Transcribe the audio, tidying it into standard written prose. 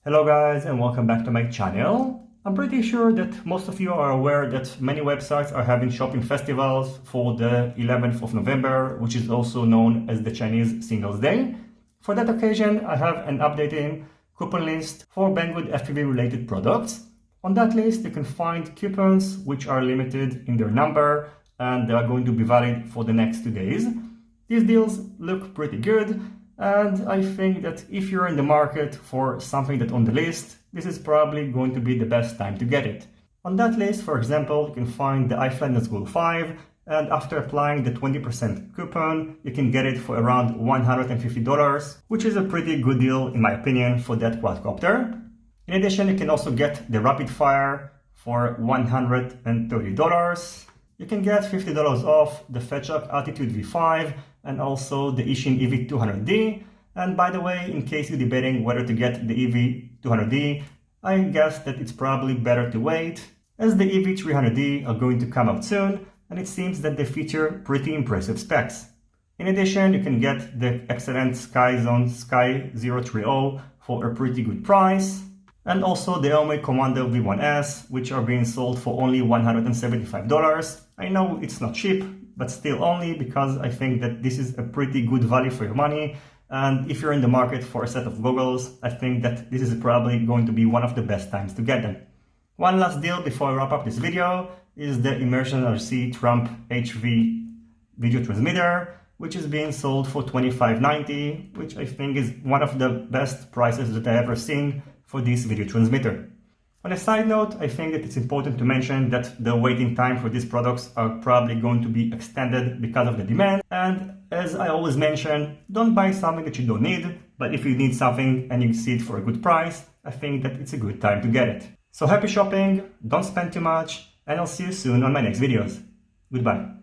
Hello guys and welcome back to my channel. I'm pretty sure that most of you are aware that many websites are having shopping festivals for the 11th of November, which is also known as the Chinese Singles Day. For that occasion, I have an updating coupon list for Banggood FPV related products. On that list, you can find coupons which are limited in their number and they are going to be valid for the next 2 days. These deals look pretty good. And I think that if you're in the market for something that's on the list, this is probably going to be the best time to get it. On that list, for example, you can find the iFlynet School 5, and after applying the 20% coupon, you can get it for around $150, which is a pretty good deal in my opinion for that quadcopter. In addition, you can also get the Rapid Fire for $130. You can get $50 off the Fetchhawk Altitude V5 and also the Ishin EV200D. And by the way, in case you're debating whether to get the EV200D, I guess that it's probably better to wait, as the EV300D are going to come out soon, and it seems that they feature pretty impressive specs. In addition, you can get the excellent SkyZone Sky 030 for a pretty good price, and also the Aomei Commando V1S, which are being sold for only $175. I know it's not cheap, but still only because I think that this is a pretty good value for your money. And if you're in the market for a set of goggles, I think that this is probably going to be one of the best times to get them. One last deal before I wrap up this video is the Immersion RC Trump HV video transmitter, which is being sold for $25.90, which I think is one of the best prices that I ever seen for this video transmitter. On a side note, I think that it's important to mention that the waiting time for these products are probably going to be extended because of the demand. And as I always mention, don't buy something that you don't need, but if you need something and you see it for a good price, I think that it's a good time to get it. So happy shopping, don't spend too much, and I'll see you soon on my next videos. Goodbye.